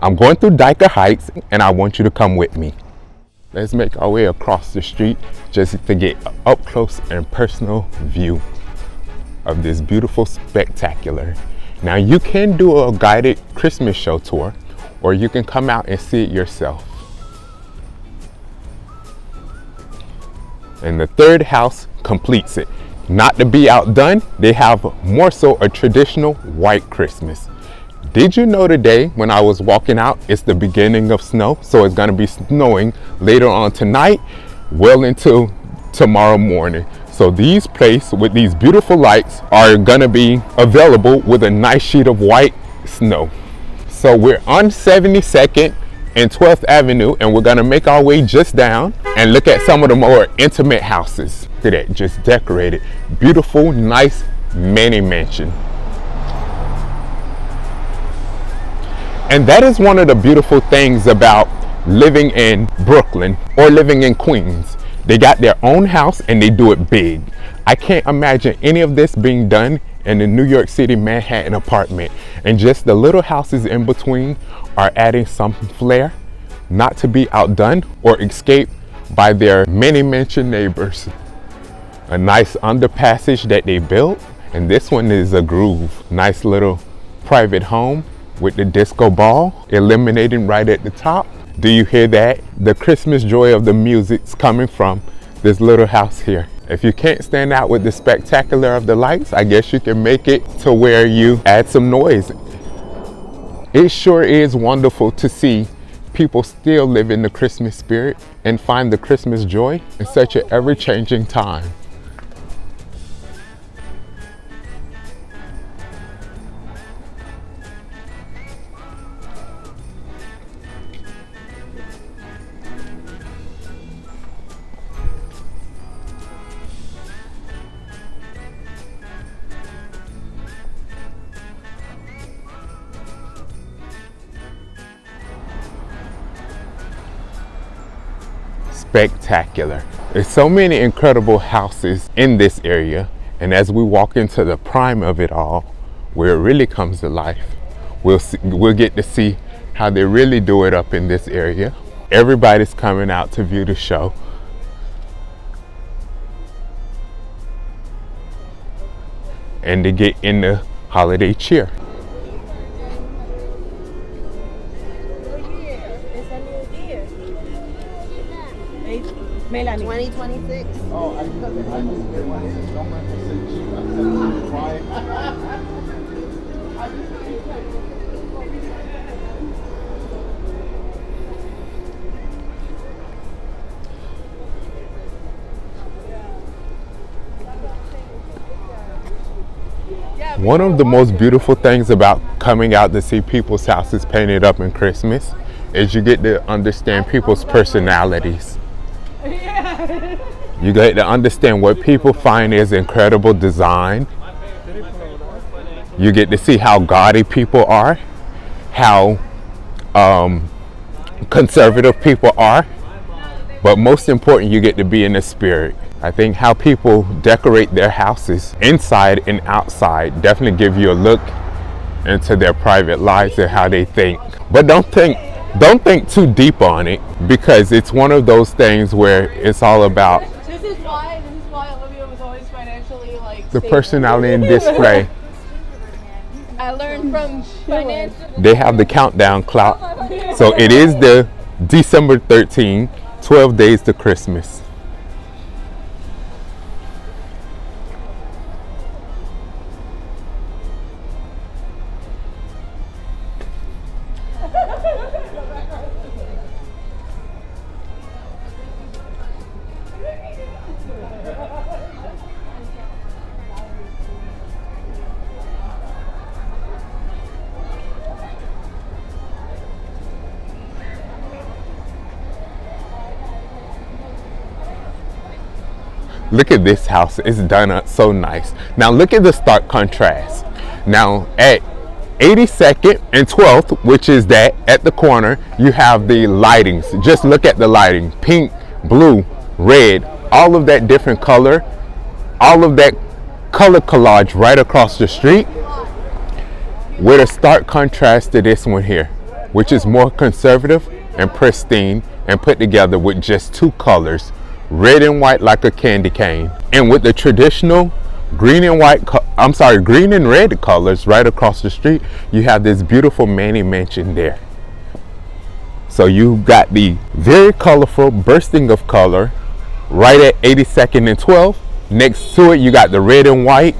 I'm going through Dyker Heights and I want you to come with me. Let's make our way across the street just to get an up close and personal view of this beautiful spectacular. Now you can do a guided Christmas show tour, or you can come out and see it yourself. And the third house completes it. Not to be outdone, they have more so a traditional white Christmas. Did you know today when I was walking out, it's the beginning of snow, so it's going to be snowing later on tonight, well into tomorrow morning. So these places with these beautiful lights are going to be available with a nice sheet of white snow. So we're on 72nd and 12th Avenue, and we're going to make our way just down and look at some of the more intimate houses. Look at that, just decorated. Beautiful, nice mini mansion. And that is one of the beautiful things about living in Brooklyn or living in Queens. They got their own house and they do it big. I can't imagine any of this being done in the New York City Manhattan apartment. And just the little houses in between are adding some flair, not to be outdone or escaped by their many mansion neighbors. A nice underpassage that they built, and this one is a groove. Nice little private home with the disco ball illuminating right at the top. Do you hear that? The Christmas joy of the music's coming from this little house here. If you can't stand out with the spectacular of the lights, I guess you can make it to where you add some noise. It sure is wonderful to see people still live in the Christmas spirit and find the Christmas joy in such an ever-changing time. Spectacular. There's so many incredible houses in this area, and as we walk into the prime of it all, where it really comes to life, we'll get to see how they really do it up in this area. Everybody's coming out to view the show. And to get in the holiday cheer. Melanie. 2026. Oh, I just get one. Don't represent cheap. I said why. One of the most beautiful things about coming out to see people's houses painted up in Christmas is you get to understand people's personalities. You get to understand what people find as incredible design. You get to see how gaudy people are, how conservative people are, but most important, you get to be in the spirit. I think how people decorate their houses inside and outside definitely give you a look into their private lives and how they think. But don't think too deep on it, because it's one of those things where it's all about This is why Olivia was always financially the personality and display. I learned from financial. They have the countdown clock, so it is the December 13th, 12 days to Christmas. Look at this house, it's done up so nice. Now look at the stark contrast. Now at 82nd and 12th, which is that at the corner, you have the lightings. Just look at the lighting, pink, blue, red, all of that different color, all of that color collage right across the street, with a stark contrast to this one here. which is more conservative and pristine and put together with just two colors, red and white like a candy cane. And with the traditional green and green and red colors right across the street, you have this beautiful Manny mansion there. So you got the very colorful bursting of color right at 82nd and 12th. Next to it, you got the red and white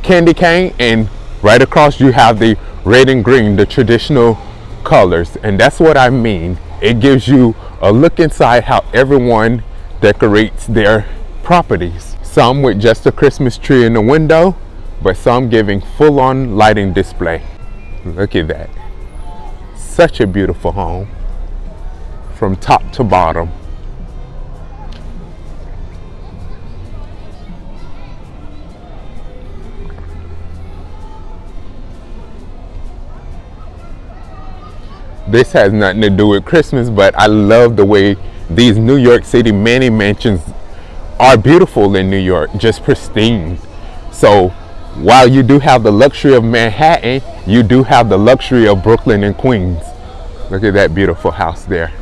candy cane, and right across you have the red and green, the traditional colors. And that's what I mean. It gives you a look inside how everyone decorates their properties. Some with just a Christmas tree in the window, but some giving full-on lighting display. Look at that. Such a beautiful home from top to bottom. This has nothing to do with Christmas, but I love the way these New York City Manny mansions are beautiful in New York, just pristine. So while you do have the luxury of Manhattan, you do have the luxury of Brooklyn and Queens. Look at that beautiful house there.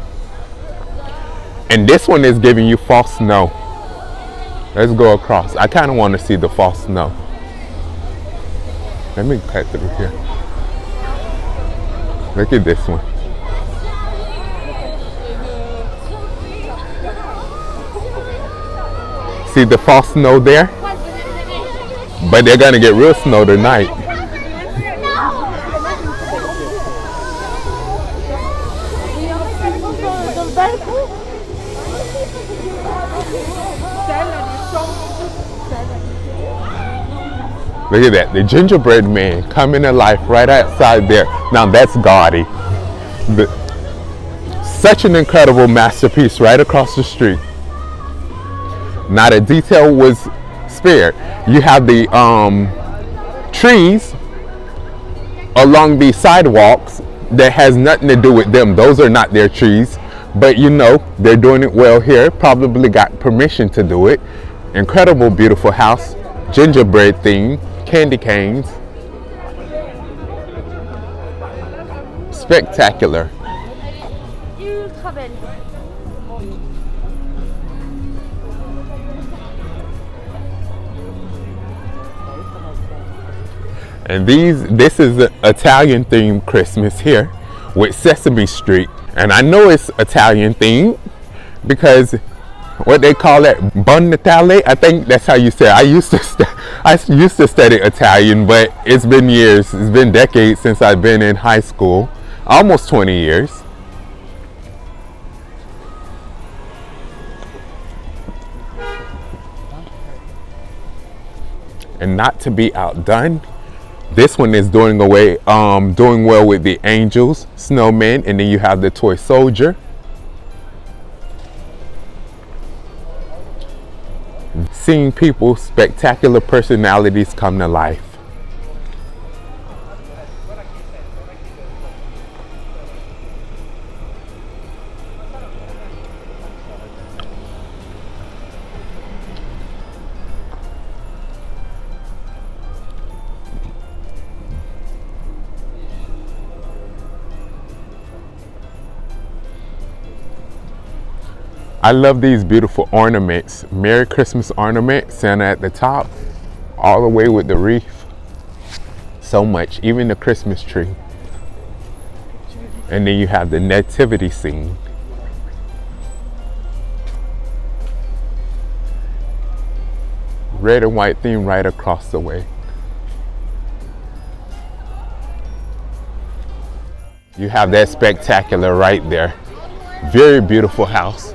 And this one is giving you false snow. Let's go across. I kind of want to see the false snow. Let me cut through here. Look at this one. See the false snow there? But they're gonna get real snow tonight. Look at that, the gingerbread man coming to life right outside there. Now that's gaudy. Such an incredible masterpiece right across the street. Not a detail was spared. You have the trees along the sidewalks that has nothing to do with them. Those are not their trees, but you know, they're doing it well here. Probably got permission to do it. Incredible, beautiful house. Gingerbread theme, candy canes. Spectacular. And this is the Italian themed Christmas here with Sesame Street. And I know it's Italian themed because what they call it, Bon Natale, I think that's how you say it. I used to study Italian, but it's been years, it's been decades since I've been in high school, almost 20 years. And not to be outdone, this one is doing well with the angels, snowmen, and then you have the toy soldier. Seeing people's spectacular personalities come to life. I love these beautiful ornaments. Merry Christmas ornament, Santa at the top, all the way with the wreath. So much, even the Christmas tree. And then you have the nativity scene. Red and white theme right across the way. You have that spectacular right there. Very beautiful house.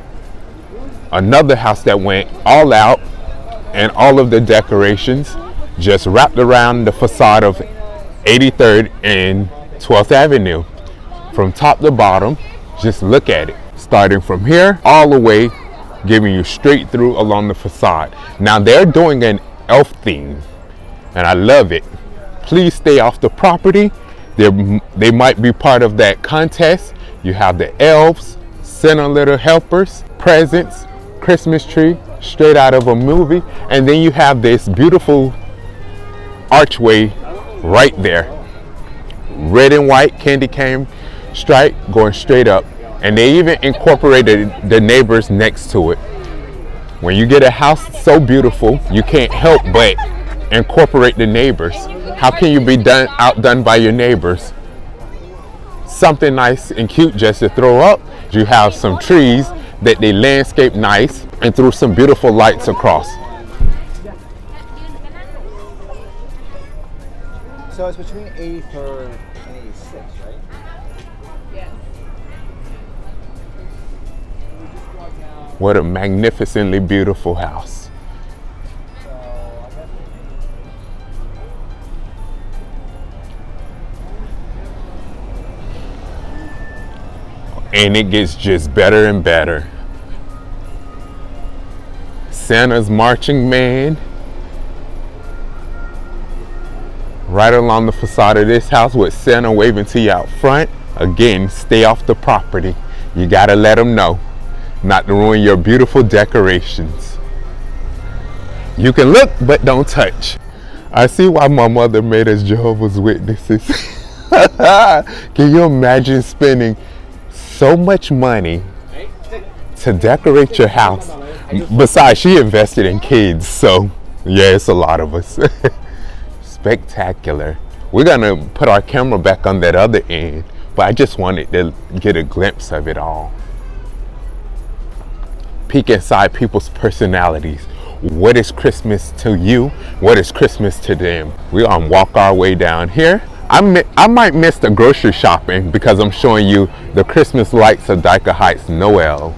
Another house that went all out, and all of the decorations just wrapped around the facade of 83rd and 12th Avenue. From top to bottom, just look at it. Starting from here all the way, giving you straight through along the facade. Now they're doing an elf theme, and I love it. Please stay off the property. They might be part of that contest. You have the elves, Santa little helpers, presents, Christmas tree, straight out of a movie, and then you have this beautiful archway right there. Red and white candy cane stripe going straight up, and they even incorporated the neighbors next to it. When you get a house so beautiful, you can't help but incorporate the neighbors. How can you be outdone by your neighbors? Something nice and cute just to throw up. You have some trees that they landscape nice and threw some beautiful lights across. So it's between 83rd and 86, right? Yes. What a magnificently beautiful house. And it gets just better and better. Santa's marching band right along the facade of this house with Santa waving to you out front. Again, stay off the property. You gotta let them know not to ruin your beautiful decorations. You can look, but don't touch. I see why my mother made us Jehovah's Witnesses. Can you imagine spending so much money to decorate your house? Besides, she invested in kids, so yeah, it's a lot of us. Spectacular. We're gonna put our camera back on that other end, but I just wanted to get a glimpse of it all. Peek inside people's personalities. What is Christmas to you? What is Christmas to them? We're gonna walk our way down here. I might miss the grocery shopping because I'm showing you the Christmas lights of Dyker Heights Noel.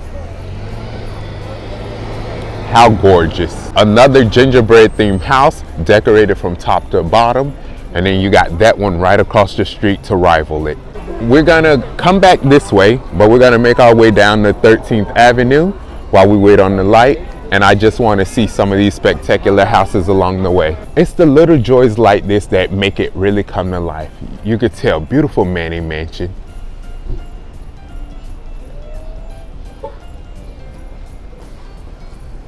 How gorgeous. Another gingerbread themed house decorated from top to bottom, and then you got that one right across the street to rival it. We're gonna come back this way, but we're gonna make our way down to 13th Avenue while we wait on the light. And I just want to see some of these spectacular houses along the way. It's the little joys like this that make it really come to life. You could tell, beautiful Manny Mansion.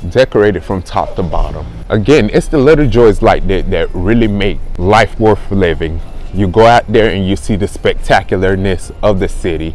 Decorated from top to bottom. Again, it's the little joys like that that really make life worth living. You go out there and you see the spectacularness of the city.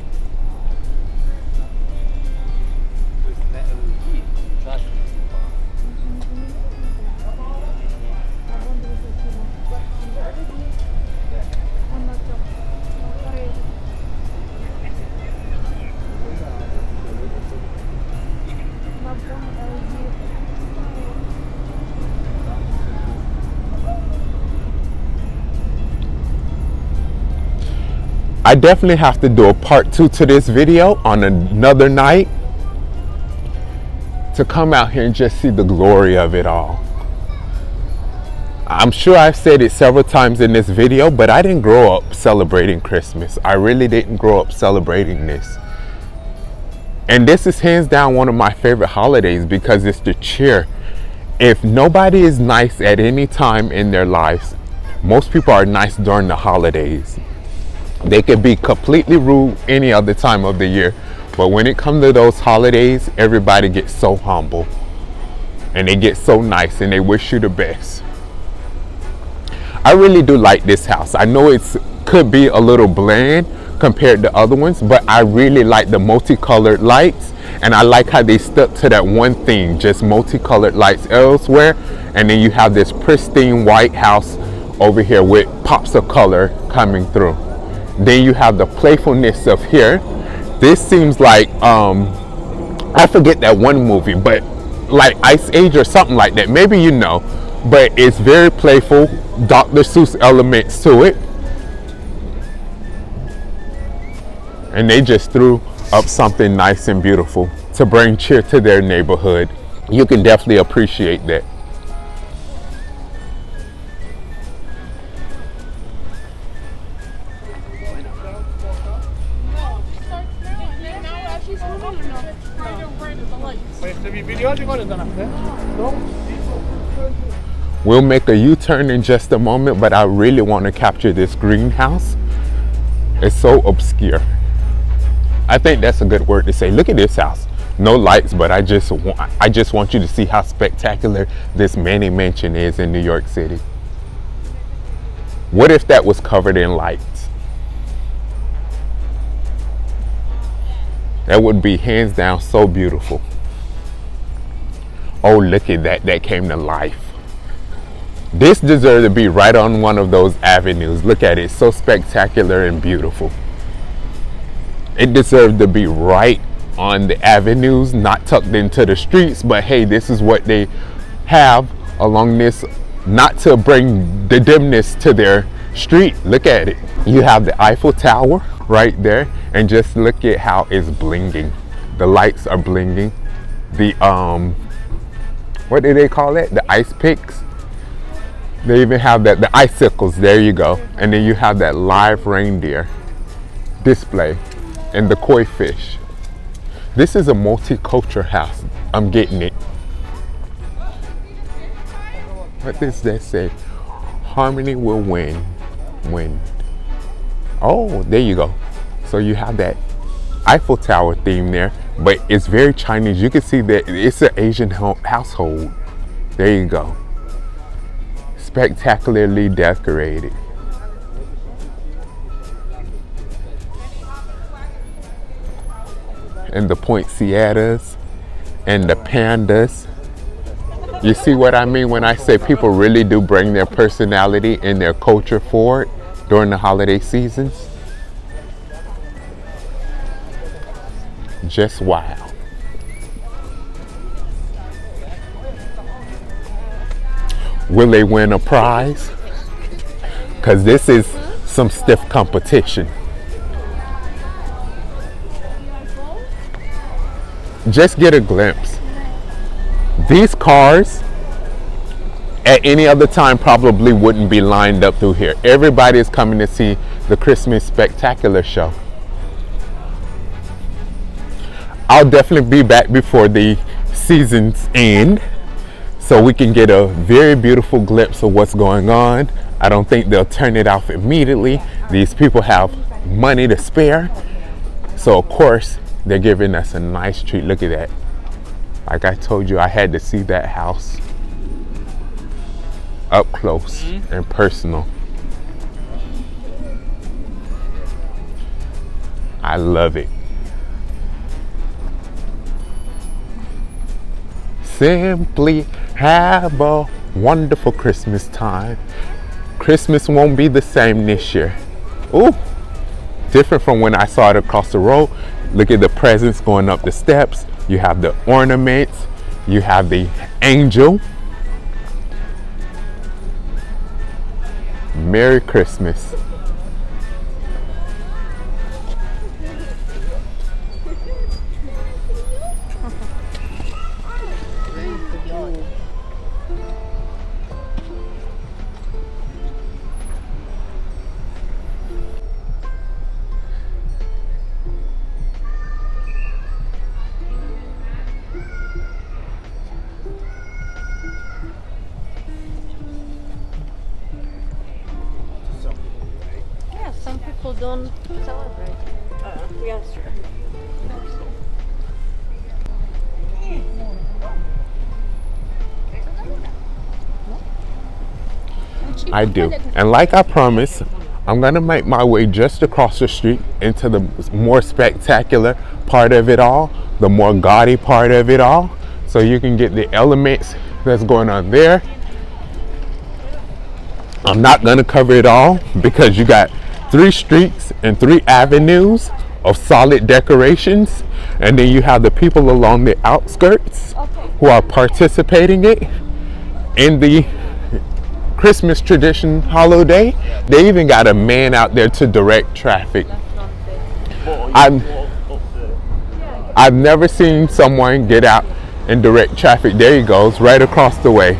I definitely have to do a part 2 to this video on another night to come out here and just see the glory of it all. I'm sure I've said it several times in this video, but I didn't grow up celebrating Christmas. I really didn't grow up celebrating this. And this is hands down one of my favorite holidays because it's the cheer. If nobody is nice at any time in their lives, most people are nice during the holidays. They could be completely rude any other time of the year, but when it comes to those holidays, everybody gets so humble and they get so nice and they wish you the best. I really do like this house. I know it could be a little bland compared to other ones, but I really like the multicolored lights, and I like how they stuck to that one thing, just multicolored lights elsewhere, and then you have this pristine white house over here with pops of color coming through. Then you have the playfulness of here. This seems like I forget that one movie, but like Ice Age or something like that, maybe you know, but it's very playful, Dr. Seuss elements to it, and they just threw up something nice and beautiful to bring cheer to their neighborhood. You can definitely appreciate that. We'll make a U-turn in just a moment, but I really want to capture this greenhouse. It's so obscure. I think that's a good word to say. Look at this house. No lights, but I just want you to see how spectacular this Manny Mansion is in New York City. What if that was covered in lights? That would be hands down so beautiful. Oh, look at that. That came to life. This deserves to be right on one of those avenues. Look at it. So spectacular and beautiful. It deserved to be right on the avenues, not tucked into the streets. But hey, this is what they have along this, not to bring the dimness to their street. Look at it. You have the Eiffel Tower right there, and just look at how it's blinging. The lights are blinging. The what do they call it? The ice picks. They even have that, the icicles. There you go. And then you have that live reindeer display and the koi fish. This is a multicultural house. I'm getting it. What does that say? Harmony will win. Win. Oh, there you go. So you have that Eiffel Tower theme there, but it's very Chinese. You can see that it's an Asian household. There you go. Spectacularly decorated. And the poinsettias and the pandas. You see what I mean when I say people really do bring their personality and their culture forward during the holiday seasons? Just wow. Will they win a prize? Because this is some stiff competition. Just get a glimpse. These cars at any other time probably wouldn't be lined up through here. Everybody is coming to see the Christmas Spectacular show. I'll definitely be back before the season's end, so we can get a very beautiful glimpse of what's going on. I don't think they'll turn it off immediately. These people have money to spare. So of course, they're giving us a nice treat. Look at that. Like I told you, I had to see that house up close and personal. I love it. Simply have a wonderful Christmas time. Christmas won't be the same this year. Ooh, different from when I saw it across the road. Look at the presents going up the steps. You have the ornaments. You have the angel. Merry Christmas. Some people don't celebrate. Yes, sir. I do. And like I promised, I'm gonna make my way just across the street into the more spectacular part of it all, the more gaudy part of it all, so you can get the elements that's going on there. I'm not gonna cover it all because you got 3 streets and 3 avenues of solid decorations, and then you have the people along the outskirts who are participating in the Christmas tradition holiday. They even got a man out there to direct traffic. I've never seen someone get out and direct traffic. There he goes, right across the way.